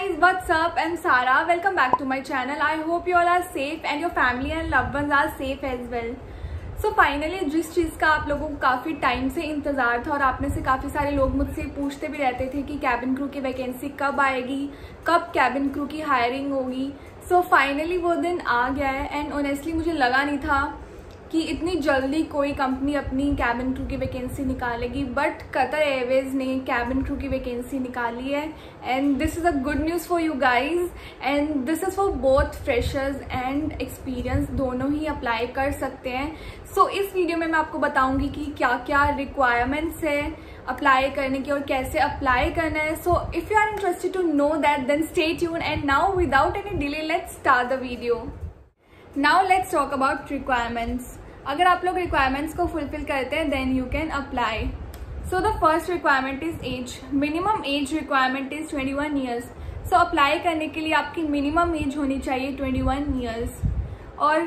guys, what's up? I'm Sara. Welcome back to my channel. I hope you all are safe and your family and loved ones are safe as well. So finally जिस चीज़ का आप लोगों को काफ़ी time से इंतज़ार था और आप में से काफ़ी सारे लोग मुझसे पूछते भी रहते थे कि कैबिन क्रू की वैकेंसी कब आएगी, कब कैबिन क्रू की हायरिंग होगी। सो फाइनली वो दिन आ गया है एंड ऑनेस्टली मुझे लगा नहीं था कि इतनी जल्दी कोई कंपनी अपनी कैबिन क्रू की वैकेंसी निकालेगी, बट कतर एयरवेज ने कैबिन क्रू की वैकेंसी निकाली है and this is a good news for you guys and this is for both freshers and experience, दोनों ही अप्लाई कर सकते हैं। सो इस वीडियो में मैं आपको बताऊंगी कि क्या क्या रिक्वायरमेंट्स है अप्लाई करने की और कैसे अप्लाई करना है। So if you are interested to know that then stay tune and now without any delay let's start the video. Now let's talk about requirements. अगर आप लोग रिक्वायरमेंट्स को फुलफिल करते हैं then you can apply. So the first requirement is age. Minimum age requirement is 21 years. So apply करने के लिए आपकी मिनिमम एज होनी चाहिए 21 ईयर्स। और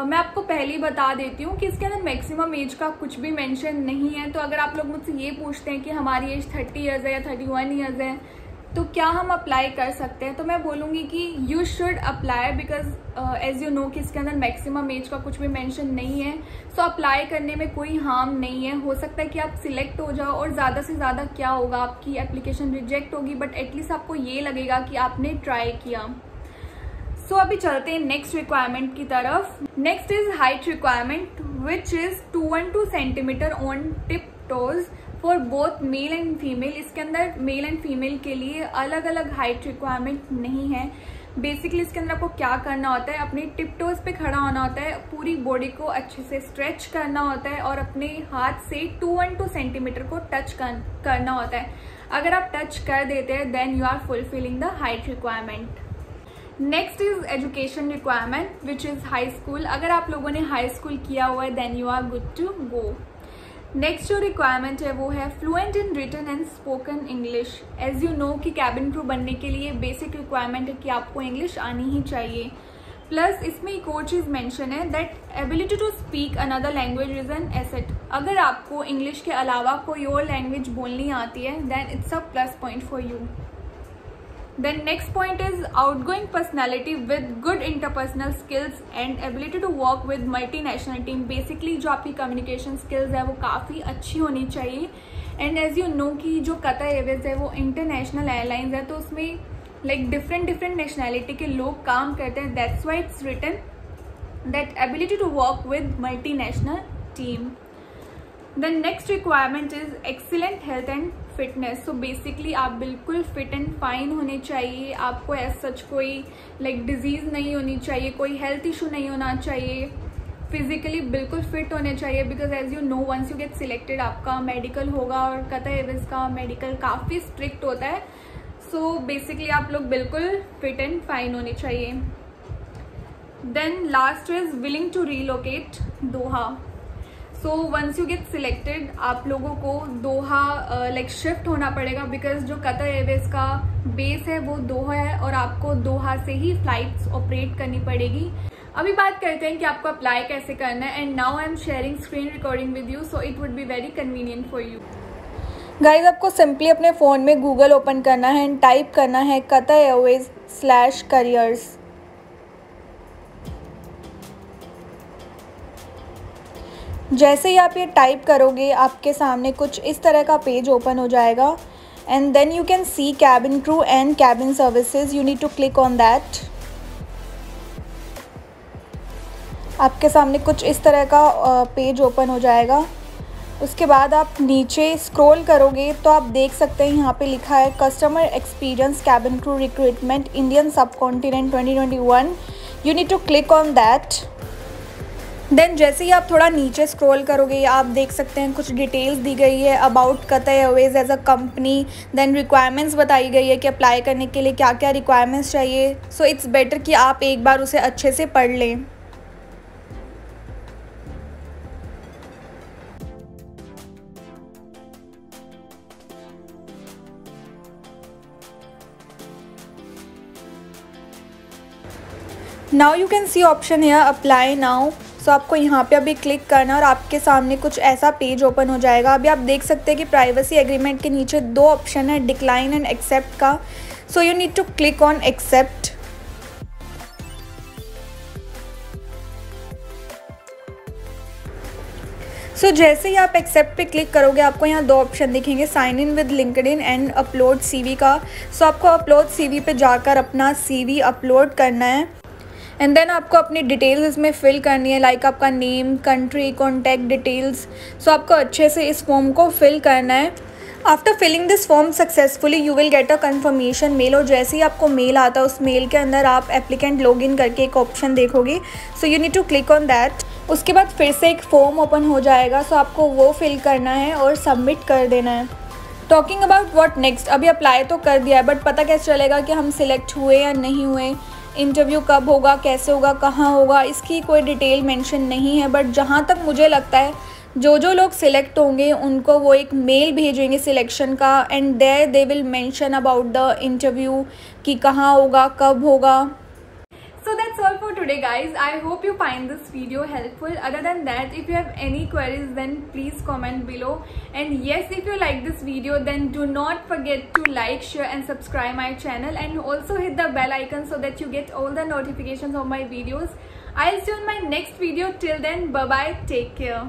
मैं आपको पहले ही बता देती हूँ कि इसके अंदर मैक्सिमम एज का कुछ भी मेंशन नहीं है। तो अगर आप लोग मुझसे ये पूछते हैं कि हमारी एज 30 ईयर्स है या 31 ईयर्स है तो क्या हम अप्लाई कर सकते हैं, तो मैं बोलूँगी कि you should apply because as you know कि इसके अंदर मैक्सिमम एज का कुछ भी मेंशन नहीं है। सो अप्लाई करने में कोई हार्म नहीं है। हो सकता है कि आप सिलेक्ट हो जाओ और ज़्यादा से ज़्यादा क्या होगा, आपकी एप्लीकेशन रिजेक्ट होगी, बट एटलीस्ट आपको ये लगेगा कि आपने ट्राई किया। सो अभी चलते हैं नेक्स्ट रिक्वायरमेंट की तरफ। Next is height requirement which is 212 centimetre on tip toes for both male and female. इसके अंदर मेल एंड फीमेल के लिए अलग अलग हाइट रिक्वायरमेंट नहीं है। बेसिकली इसके अंदर आपको क्या करना होता है, अपने टिप टोज पे खड़ा होना होता है, पूरी बॉडी को अच्छे से स्ट्रेच करना होता है और अपने हाथ से 212 सेंटीमीटर को टच करना होता है। अगर आप टच कर देते हैं then you are fulfilling the height requirement. Next is education requirement which is high school. अगर आप लोगों ने हाई स्कूल किया हुआ है then you are good to go. Next जो रिक्वायरमेंट है वो है fluent in written and spoken English. As you know कि कैबिन क्रू बनने के लिए बेसिक रिक्वायरमेंट है कि आपको इंग्लिश आनी ही चाहिए। प्लस इसमें एक और चीज़ मेंशन है that ability to speak another language is an asset. अगर आपको इंग्लिश के अलावा कोई और लैंग्वेज बोलनी आती है then it's a plus point for you. Then next point is outgoing personality with good interpersonal skills and ability to work with multinational team. Basically जो आपकी communication skills है वो काफ़ी अच्छी होनी चाहिए। And as you know कि जो कतर एयरवेज है वो international airlines है तो उसमें like different nationality के लोग काम करते हैं। That's why it's written that ability to work with multinational team. The next requirement is excellent health and fitness. So basically आप बिल्कुल फिट एंड फाइन होने चाहिए। आपको एज सच कोई लाइक डिजीज़ नहीं होनी चाहिए, कोई हेल्थ इशू नहीं होना चाहिए, फिजिकली बिल्कुल फिट होने चाहिए because as you know once you get selected आपका मेडिकल होगा और कतर एयरवेज का मेडिकल काफ़ी स्ट्रिक्ट होता है। सो बेसिकली आप लोग बिल्कुल फिट एंड फाइन होने चाहिए। Then last is willing to relocate Doha. So once you get selected आप लोगों को दोहा लाइक शिफ्ट होना पड़ेगा बिकॉज जो कतर एयरवेज का बेस है वो दोहा है और आपको दोहा से ही फ्लाइट्स ऑपरेट करनी पड़ेगी। अभी बात करते हैं कि आपको अप्लाई कैसे करना है and now I am sharing screen recording with you so it would be very convenient for you. Guys आपको सिंपली अपने फ़ोन में गूगल ओपन करना है एंड टाइप करना है कतर एयरवेज/करियर्स। जैसे ही आप ये टाइप करोगे आपके सामने कुछ इस तरह का पेज ओपन हो जाएगा and then you can see cabin crew and cabin services. You need to click on that. आपके सामने कुछ इस तरह का पेज ओपन हो जाएगा। उसके बाद आप नीचे स्क्रॉल करोगे तो आप देख सकते हैं यहाँ पे लिखा है customer experience cabin crew recruitment Indian subcontinent 2021। You need to click on that. Then जैसे ही आप थोड़ा नीचे स्क्रॉल करोगे आप देख सकते हैं कुछ डिटेल्स दी गई है about Qatar Airways as a company. Then requirements बताई गई है कि अप्लाई करने के लिए क्या क्या रिक्वायरमेंट्स चाहिए। सो इट्स बेटर कि आप एक बार उसे अच्छे से पढ़ लें। Now you can see option है अप्लाई नाउ। सो आपको यहाँ पे अभी क्लिक करना है और आपके सामने कुछ ऐसा पेज ओपन हो जाएगा। अभी आप देख सकते हैं कि प्राइवेसी एग्रीमेंट के नीचे दो ऑप्शन है डिक्लाइन एंड एक्सेप्ट का। So you need to click on accept. सो जैसे ही आप एक्सेप्ट पे क्लिक करोगे आपको यहाँ 2 ऑप्शन दिखेंगे, sign in with LinkedIn and upload CV का। सो आपको अपलोड CV पे जाकर अपना CV अपलोड करना है एंड देन आपको अपनी डिटेल्स इसमें फिल करनी है, लाइक आपका name, country, contact details. So आपको अच्छे से इस फॉर्म को फिल करना है। After filling this form successfully you will get a confirmation mail, और जैसे ही आपको मेल आता है उस मेल के अंदर आप एप्लीकेंट लॉगिन करके एक ऑप्शन देखोगे। So you need to click on that. उसके बाद फिर से एक फॉर्म ओपन हो जाएगा, सो आपको वो फिल करना है और सबमिट कर देना है। टॉकिंग अबाउट व्हाट नेक्स्ट, अभी अप्लाई तो कर दिया है बट पता कैसे चलेगा कि हम सिलेक्ट हुए या नहीं हुए, इंटरव्यू कब होगा, कैसे होगा, कहाँ होगा, इसकी कोई डिटेल मेंशन नहीं है। बट जहाँ तक मुझे लगता है जो लोग सिलेक्ट होंगे उनको वो एक मेल भेजेंगे सिलेक्शन का and there they will mention about the interview कि कहाँ होगा, कब होगा। So that's all for today guys. I hope you find this video helpful. Other than that, if you have any queries then please comment below. And yes, if you like this video then do not forget to like, share and subscribe my channel, and also hit the bell icon so that you get all the notifications of my videos. I'll see you in my next video. Till then, bye bye, take care.